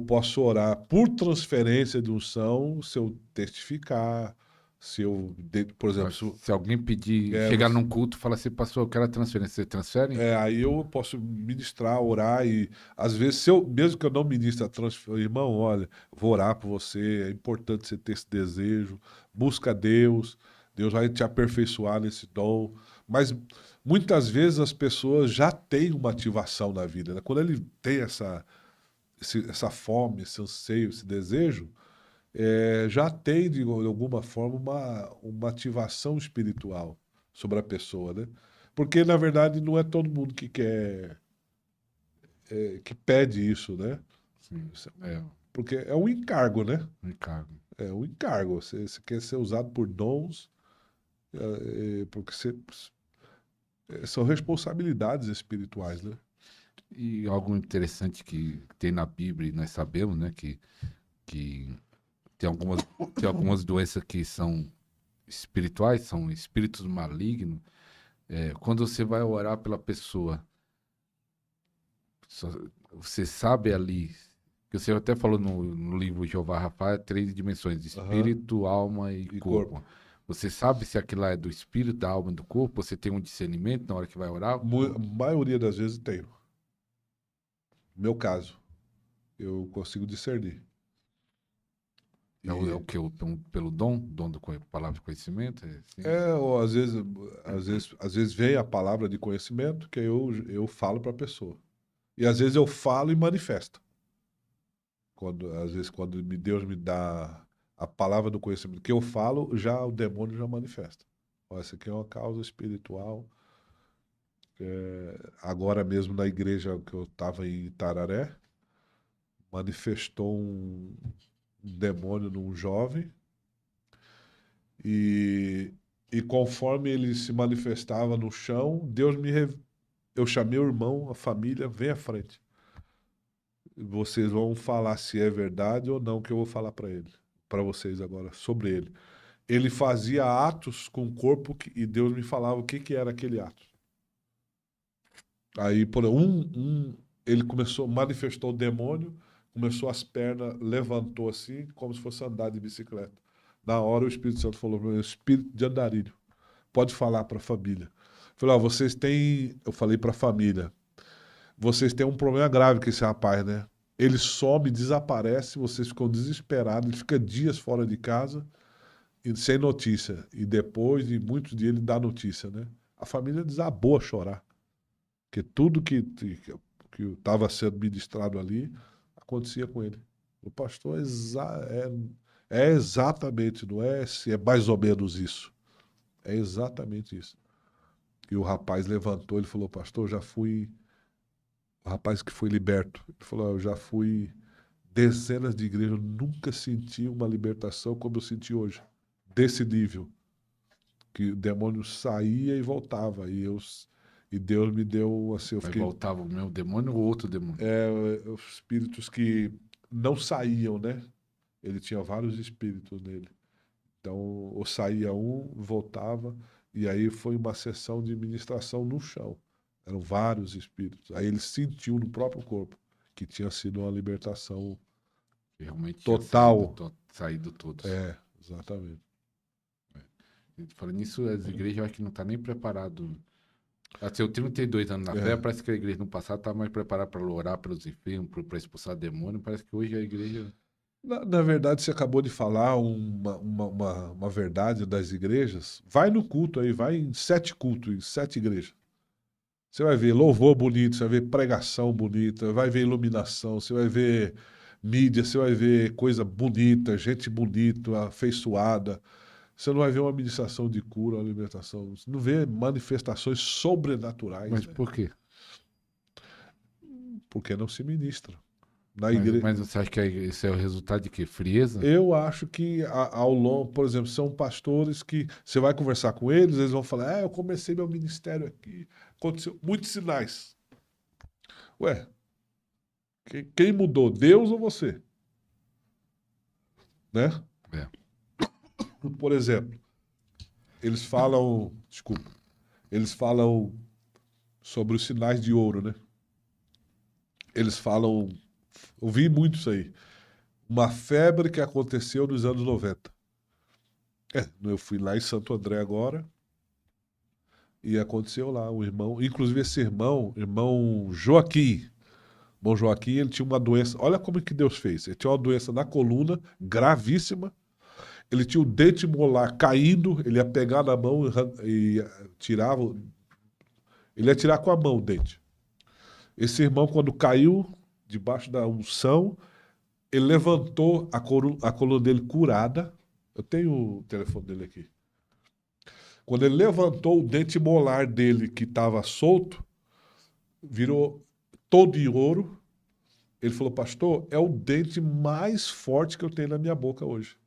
posso orar por transferência de unção se eu testificar, por exemplo, Se alguém pedir, é, chegar você- num culto e falar assim, pastor, eu quero a transferência, você transfere? aí eu posso ministrar, orar e às vezes, mesmo que eu não ministre a transferência, irmão, olha, vou orar por você, é importante você ter esse desejo, busca Deus, Deus vai te aperfeiçoar nesse dom. Mas muitas vezes as pessoas já têm uma ativação na vida, né? Quando ele tem essa fome, esse anseio, esse desejo, já tem, de alguma forma, uma ativação espiritual sobre a pessoa, né? Porque, na verdade, não é todo mundo que quer, que pede isso, né? Sim. É, Porque é um encargo, né? Ricardo. É um encargo. Você quer ser usado por dons, porque são responsabilidades espirituais, né? E algo interessante que tem na Bíblia, e nós sabemos, né, que tem algumas, tem algumas doenças que são espirituais, são espíritos malignos. Quando você vai orar pela pessoa, só- você sabe ali, que você até falou no livro Jeová Rafa, três dimensões, Aham. espírito, alma e E corpo. corpo. Você sabe se aquilo lá é do espírito, da alma e do corpo? Você tem um discernimento na hora que vai orar? A maioria das vezes tenho. No meu caso, eu consigo discernir. É o E que? Pelo dom do palavra de conhecimento? É assim? ou às vezes vem a palavra de conhecimento que eu falo para a pessoa. E às vezes eu falo e manifesto. Às vezes, quando Deus me dá a palavra do conhecimento que eu falo, já o demônio já manifesta. Ó, essa aqui é uma causa espiritual. Agora mesmo na igreja que eu estava em Itararé, manifestou um demônio num jovem e, e conforme ele se manifestava no chão, eu chamei o irmão, a família, vem à frente. Vocês vão falar se é verdade ou não que eu vou falar para vocês agora sobre ele. Ele fazia atos com o corpo e Deus me falava o que que era aquele ato. Aí, por ele manifestou o demônio, começou as pernas, levantou assim, como se fosse andar de bicicleta. Na hora o Espírito Santo falou para mim, espírito de andarilho, pode falar para a família. Eu falei, ó, eu falei para a família, vocês têm um problema grave com esse rapaz, né? Ele some, desaparece, vocês ficam desesperados, ele fica dias fora de casa e sem notícia. E depois de muitos dias ele dá notícia, né? A família desabou a chorar. Porque tudo que estava sendo ministrado ali acontecia com ele. O pastor é exatamente, não é se é mais ou menos isso. É exatamente isso. E o rapaz levantou, ele falou, pastor, já fui. O rapaz que foi liberto. Ele falou, eu já fui dezenas de igrejas, eu nunca senti uma libertação como eu senti hoje. Desse nível. Que o demônio saía e voltava. E Deus me deu, assim, eu Aí fiquei. voltava o meu demônio ou outro demônio? Os espíritos que não saíam, né? Ele tinha vários espíritos nele. Então, ou saía um, voltava, e aí foi uma sessão de ministração no chão. Eram vários espíritos. Aí ele sentiu no próprio corpo que tinha sido uma libertação Realmente tinha total. saído todos. Exatamente. Falando nisso, as igrejas eu acho que não estão nem preparadas. Assim, eu tenho 32 anos na fé, É. parece que a igreja no passado estava mais preparada para orar pelos enfermos, para expulsar demônio. Parece que hoje a igreja. Na verdade, você acabou de falar uma verdade das igrejas. Vai no culto aí, vai em 7 cultos, em 7 igrejas. Você vai ver louvor bonito, você vai ver pregação bonita, vai ver iluminação, você vai ver mídia, você vai ver coisa bonita, gente bonita, afeiçoada. Você não vai ver uma ministração de cura, uma libertação. Você não vê manifestações sobrenaturais, Mas né? por quê? Porque não se ministra. Na Mas, igreja. mas você acha que isso é o resultado de quê? Frieza? Eu acho que ao longo, por exemplo, são pastores que você vai conversar com eles vão falar: eu comecei meu ministério aqui, aconteceu muitos sinais. Ué, quem mudou, Deus ou você? Né? É. Por exemplo, desculpa, eles falam sobre os sinais de ouro, né? Eles falam, ouvi muito isso aí, uma febre que aconteceu nos anos 90. Eu fui lá em Santo André agora e aconteceu lá, um irmão, inclusive esse irmão Joaquim. Irmão Joaquim, ele tinha uma doença, olha como que Deus fez. Ele tinha uma doença na coluna gravíssima. ele tinha o dente molar caindo, ele ia pegar na mão e tirava. Ele ia tirar com a mão o dente. Esse irmão, quando caiu debaixo da unção, ele levantou a coluna dele curada. Eu tenho o telefone dele aqui. Quando ele levantou o dente molar dele, que estava solto, virou todo em ouro. Ele falou, pastor, é o dente mais forte que eu tenho na minha boca hoje.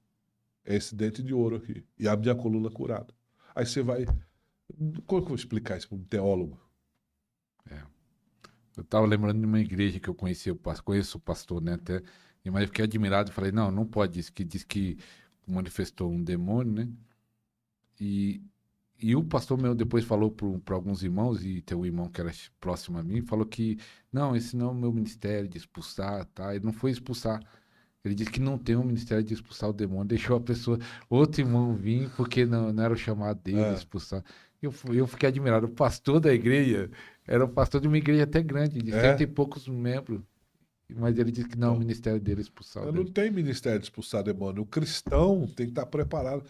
É esse dente de ouro aqui. E a minha coluna curada. Aí você vai... Como é que eu vou explicar isso para um teólogo? Eu estava lembrando de uma igreja que eu conheço o pastor, né? Até, mas eu fiquei admirado e falei, não pode isso, que diz que manifestou um demônio, né? E o pastor meu depois falou para alguns irmãos, e tem um irmão que era próximo a mim, falou que, não, esse não é o meu ministério de expulsar, tá? Ele não foi expulsar. Ele disse que não tem um ministério de expulsar o demônio, deixou a pessoa, outro irmão vir, porque não era o chamado dele de expulsar. Eu fiquei admirado. O pastor da igreja era o pastor de uma igreja até grande, de cento e poucos membros. Mas ele disse que não, o ministério dele é expulsar o demônio. Não tem ministério de expulsar demônio. O cristão tem que estar preparado.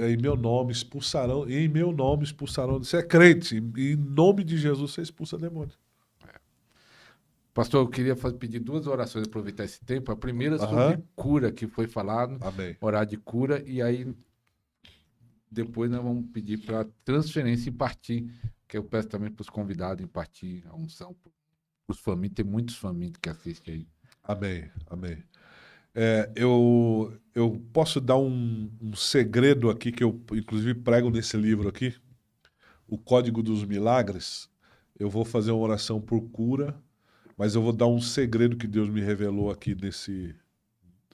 Em meu nome expulsarão, em meu nome expulsarão. Você é crente, em nome de Jesus você expulsa demônio. Pastor, eu queria pedir 2 orações, aproveitar esse tempo. A primeira sobre cura, que foi falado. Amém. Orar de cura. E aí, depois nós vamos pedir para transferência e partir, que eu peço também para os convidados em partir a unção para os famintos. Tem muitos famintos que assistem aí. Amém, amém. Eu posso dar um segredo aqui, que eu inclusive prego nesse livro aqui, o Código dos Milagres. Eu vou fazer uma oração por cura, mas eu vou dar um segredo que Deus me revelou aqui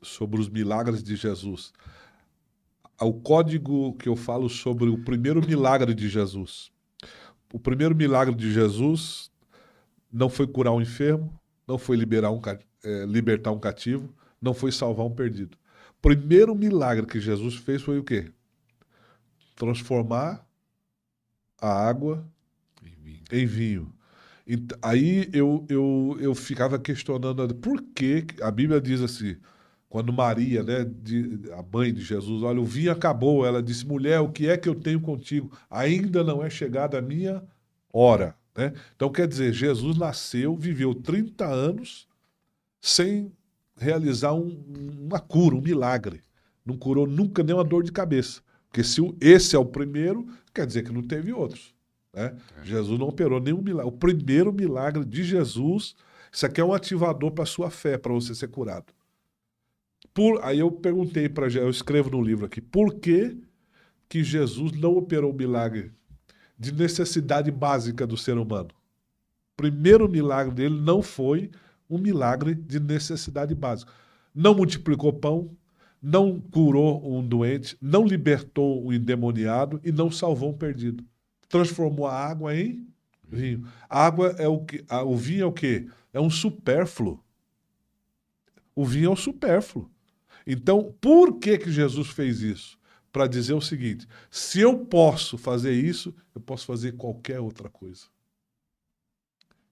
sobre os milagres de Jesus. O código que eu falo sobre o primeiro milagre de Jesus. O primeiro milagre de Jesus não foi curar um enfermo, não foi libertar um cativo, não foi salvar um perdido. O primeiro milagre que Jesus fez foi o quê? Transformar a água em vinho. Aí eu ficava questionando por que a Bíblia diz assim, quando Maria, né, a mãe de Jesus, olha, o vinho acabou, ela disse, mulher, o que é que eu tenho contigo? Ainda não é chegada a minha hora. Né? Então, quer dizer, Jesus nasceu, viveu 30 anos sem realizar uma cura, um milagre. Não curou nunca nem uma dor de cabeça. Porque se esse é o primeiro, quer dizer que não teve outros. Né? Jesus não operou nenhum milagre. O primeiro milagre de Jesus, isso aqui é um ativador para a sua fé, para você ser curado. Aí eu perguntei eu escrevo no livro aqui, por que Jesus não operou um milagre de necessidade básica do ser humano? O primeiro milagre dele não foi um milagre de necessidade básica. Não multiplicou pão, não curou um doente, não libertou um endemoniado e não salvou um perdido. Transformou a água em vinho. A água é o que? O vinho é o quê? É um supérfluo. O vinho é um supérfluo. Então, por que Jesus fez isso? Para dizer o seguinte, se eu posso fazer isso, eu posso fazer qualquer outra coisa.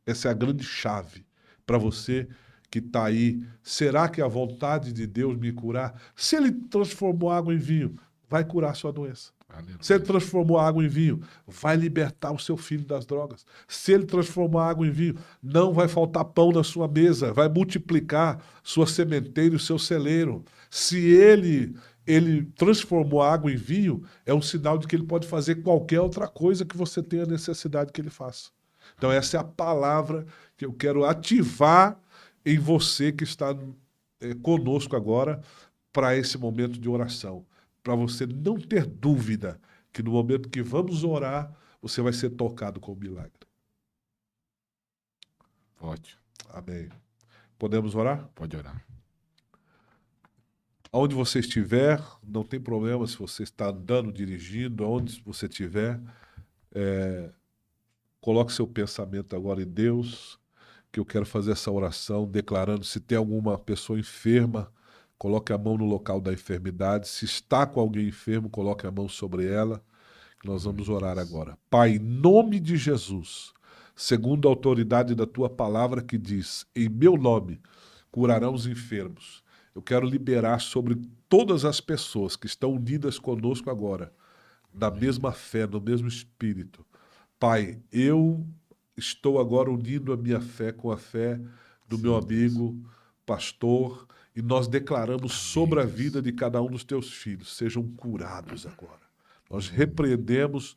Essa é a grande chave para você que está aí. Será que é a vontade de Deus me curar? Se ele transformou água em vinho, vai curar a sua doença. Aleluia. Se ele transformou água em vinho, vai libertar o seu filho das drogas. Se ele transformou água em vinho, não vai faltar pão na sua mesa, vai multiplicar sua sementeira e o seu celeiro. Se ele transformou água em vinho, é um sinal de que ele pode fazer qualquer outra coisa que você tenha necessidade que ele faça. Então essa é a palavra que eu quero ativar em você que está conosco agora para esse momento de oração. Para você não ter dúvida que no momento que vamos orar, você vai ser tocado com o milagre. Pode. Amém. Podemos orar? Pode orar. Aonde você estiver, não tem problema se você está andando, dirigindo, aonde você estiver, coloque seu pensamento agora em Deus, que eu quero fazer essa oração declarando, se tem alguma pessoa enferma, coloque a mão no local da enfermidade. Se está com alguém enfermo, coloque a mão sobre ela, que nós vamos orar agora. Pai, em nome de Jesus, segundo a autoridade da tua palavra que diz, em meu nome curarão os enfermos. eu quero liberar sobre todas as pessoas que estão unidas conosco agora, na mesma fé, no mesmo espírito. Pai, eu estou agora unindo a minha fé com a fé do meu amigo, pastor, e nós declaramos sobre a vida de cada um dos teus filhos, sejam curados agora. Nós repreendemos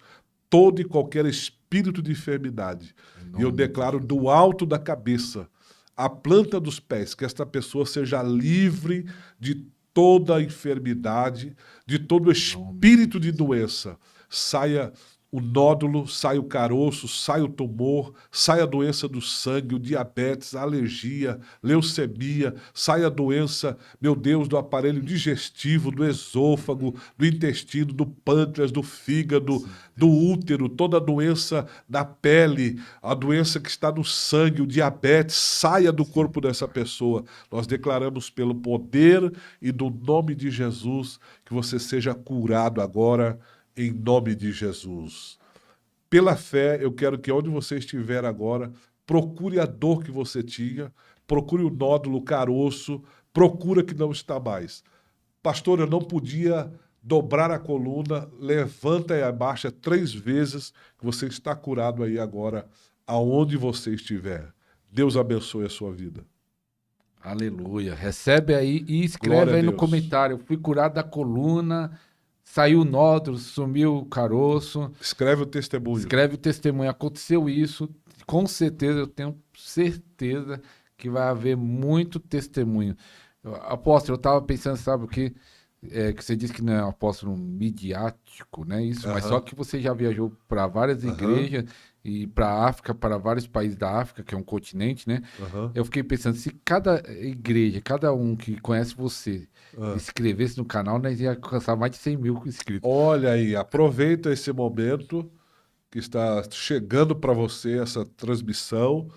todo e qualquer espírito de enfermidade. E eu declaro do alto da cabeça, à planta dos pés, que esta pessoa seja livre de toda enfermidade, de todo espírito de doença. Saia o nódulo, saia o caroço, saia o tumor, saia a doença do sangue, o diabetes, a alergia, leucemia, saia a doença, meu Deus, do aparelho digestivo, do esôfago, do intestino, do pâncreas, do fígado, do útero, toda a doença da pele, a doença que está no sangue, o diabetes, saia do corpo dessa pessoa. Nós declaramos pelo poder e do nome de Jesus que você seja curado agora, em nome de Jesus. Pela fé, eu quero que onde você estiver agora, procure a dor que você tinha, procure o nódulo, o caroço, procura que não está mais. Pastor, eu não podia dobrar a coluna, levanta e abaixa 3 vezes, que você está curado aí agora, aonde você estiver. Deus abençoe a sua vida. Aleluia. Recebe aí e escreve Glória a aí no Deus. comentário. Fui curado da coluna, saiu o nódulo, sumiu o caroço. Escreve o testemunho. Escreve o testemunho. Aconteceu isso. Com certeza, eu tenho certeza que vai haver muito testemunho. Apóstolo, eu estava pensando, sabe o que? Que você disse que não é um apóstolo midiático, né? Isso, mas só que você já viajou para várias igrejas e para a África, para vários países da África, que é um continente, né? Eu fiquei pensando, se cada igreja, cada um que conhece você, inscrevesse no canal, nós ia alcançar mais de 100 mil inscritos. Olha aí, aproveita esse momento que está chegando para você essa transmissão.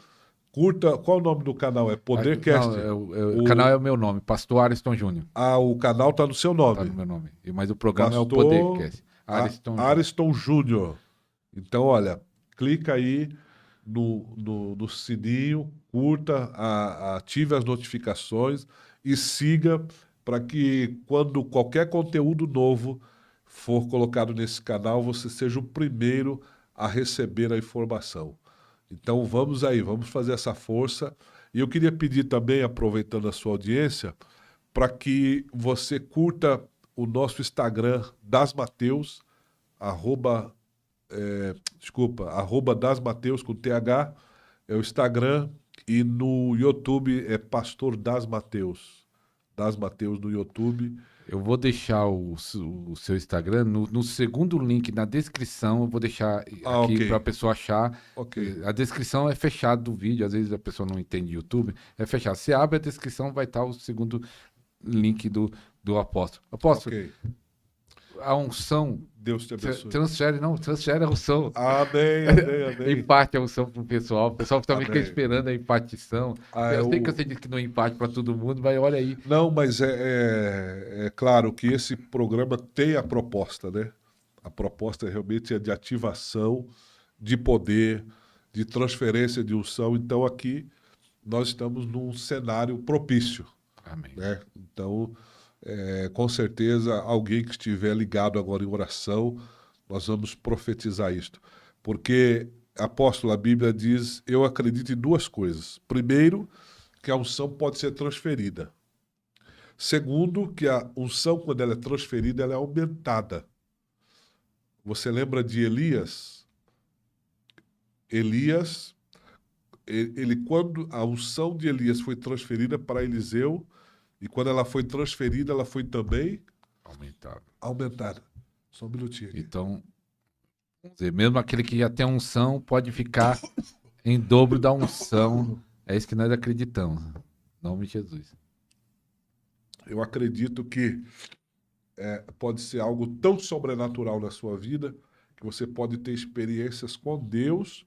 Curta, qual o nome do canal? É Podercast? Não, o canal é o meu nome, Pastor Ariston Júnior. Ah, o canal está no seu Tá nome. no meu nome. Mas o programa é o Pastor Podercast. Ariston Júnior. Então, olha, clica aí no sininho, curta, ative as notificações e siga para que quando qualquer conteúdo novo for colocado nesse canal, você seja o primeiro a receber a informação. Então vamos aí, vamos fazer essa força. E eu queria pedir também, aproveitando a sua audiência, para que você curta o nosso Instagram, Das Mateus, arroba Das Mateus com TH, é o Instagram, e no YouTube é Pastor Das Mateus. Das Mateus no YouTube. Eu vou deixar o seu Instagram no segundo link na descrição. Eu vou deixar aqui ok. para a pessoa achar. Ok. A descrição é fechada do vídeo. Às vezes a pessoa não entende YouTube. É fechado. Você abre a descrição, vai estar o segundo link do apóstolo. Apóstolo, Ok. a unção Deus te abençoe. transfere a unção. Amém, amém, amém. Empate a unção pro pessoal. O pessoal também fica Amém. esperando a empatição. Eu sei que você disse que não empate para todo mundo, mas olha aí. Não, mas é claro que esse programa tem a proposta, né? A proposta realmente é de ativação, de poder, de transferência de unção. Então aqui nós estamos num cenário propício, Amém. né? Então, com certeza, alguém que estiver ligado agora em oração, nós vamos profetizar isto. Porque, apóstolo, a Bíblia diz, eu acredito em 2 coisas. Primeiro, que a unção pode ser transferida. Segundo, que a unção, quando ela é transferida, ela é aumentada. Você lembra de Elias? Elias, quando a unção de Elias foi transferida para Eliseu, e quando ela foi transferida, ela foi também aumentada. Só um minutinho aqui. Então, vamos dizer, mesmo aquele que já tem unção pode ficar em dobro da unção. É isso que nós acreditamos. Em nome de Jesus. Eu acredito que pode ser algo tão sobrenatural na sua vida que você pode ter experiências com Deus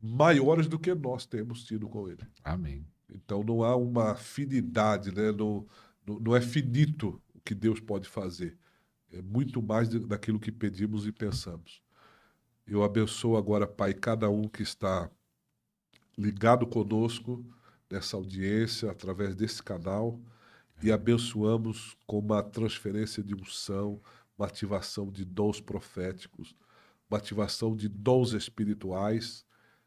maiores do que nós temos tido com Ele. Amém. Então não há uma afinidade, né? Não é finito o que Deus pode fazer. É muito mais daquilo que pedimos e pensamos. Eu abençoo agora, Pai, cada um que está ligado conosco nessa audiência, através desse canal. e abençoamos com uma transferência de unção, uma ativação de dons proféticos, uma ativação de dons espirituais,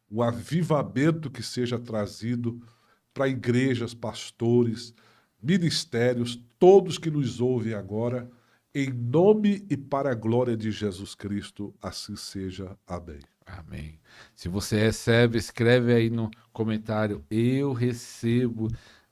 um avivamento que seja trazido para igrejas, pastores, ministérios, todos que nos ouvem agora, em nome e para a glória de Jesus Cristo, assim seja. Amém. Amém. Se você recebe, escreve aí no comentário, eu recebo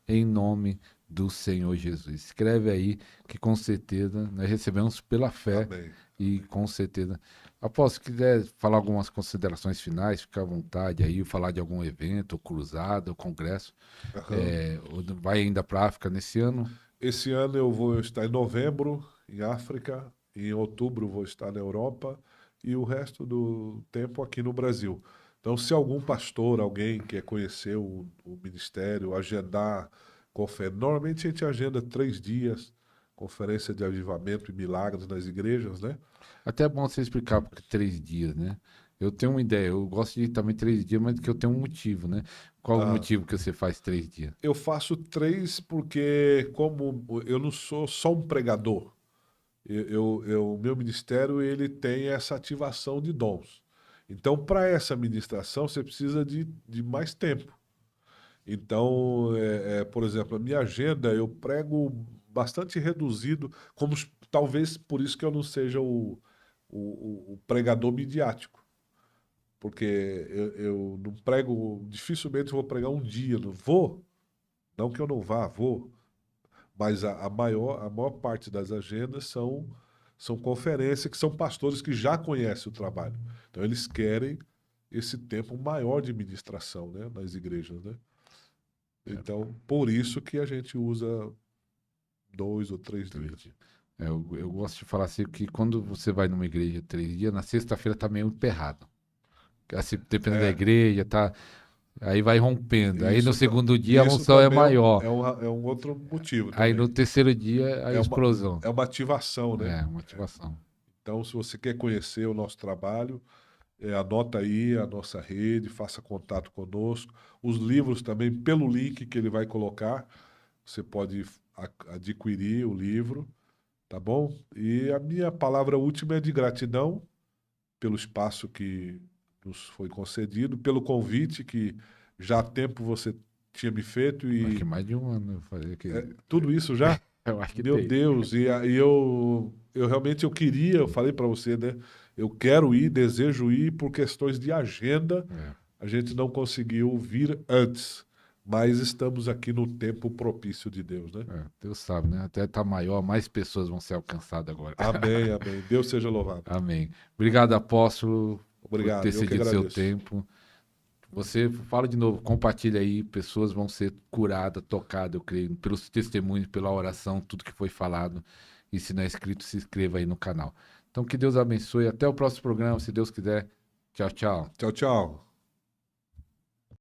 em nome do Senhor Jesus. Escreve aí que com certeza nós recebemos pela fé. Amém. E com certeza. Apóstolo, se quiser falar algumas considerações finais, fica à vontade aí, falar de algum evento, ou cruzada, ou congresso. Ou vai ainda para a África nesse ano? Esse ano eu vou estar em novembro, em África, em outubro vou estar na Europa e o resto do tempo aqui no Brasil. Então, se algum pastor, alguém quer conhecer o ministério, agendar conferência, normalmente a gente agenda 3 dias, conferência de avivamento e milagres nas igrejas, né? Até é bom você explicar porque 3 dias, né? Eu tenho uma ideia, eu gosto de ir também 3 dias, mas que eu tenho um motivo, né? Qual o Ah, motivo que você faz 3 dias? eu faço 3 porque, como eu não sou só um pregador, o meu ministério ele tem essa ativação de dons. Então, para essa ministração, você precisa de mais tempo. Então, por exemplo, a minha agenda eu prego bastante reduzido, talvez por isso que eu não seja o pregador midiático. Porque eu não prego, dificilmente vou pregar um dia, não vou, não que eu não vá, vou, mas a maior parte das agendas são conferências que são pastores que já conhecem o trabalho. Então eles querem esse tempo maior de ministração, né, nas igrejas, né? Então, por isso que a gente usa 2 ou 3 dias. Eu gosto de falar assim que quando você vai numa igreja 3 dias, na sexta-feira tá meio emperrado. Assim, dependendo da É, igreja, tá. Aí vai rompendo. Aí no isso, segundo dia a isso unção é também maior. é um outro motivo Aí no também. terceiro dia a É uma, explosão. é uma ativação, né? É, motivação. Então, se você quer conhecer o nosso trabalho, anota aí a nossa rede, faça contato conosco. Os livros também, pelo link que ele vai colocar, você pode adquirir o livro, tá bom? E a minha palavra última é de gratidão pelo espaço que nos foi concedido, pelo convite que já há tempo você tinha me feito Acho que e mais de um ano eu falei que. tudo isso já. Eu acho que Meu tem. Deus, e eu realmente eu falei para você, né? Eu quero ir, desejo ir por questões de agenda. É, A gente não conseguiu vir antes, mas estamos aqui no tempo propício de Deus, né? Deus sabe, né? Até tá maior, mais pessoas vão ser alcançadas agora. Amém, amém. Deus seja louvado. Amém. Obrigado, apóstolo, por Obrigado, ter eu que cedido seu agradeço. tempo. Você fala de novo, compartilha aí, pessoas vão ser curadas, tocadas, eu creio, pelos testemunhos, pela oração, tudo que foi falado. E se não é inscrito, se inscreva aí no canal. Então, que Deus abençoe. Até o próximo programa, se Deus quiser. Tchau, tchau. Tchau, tchau.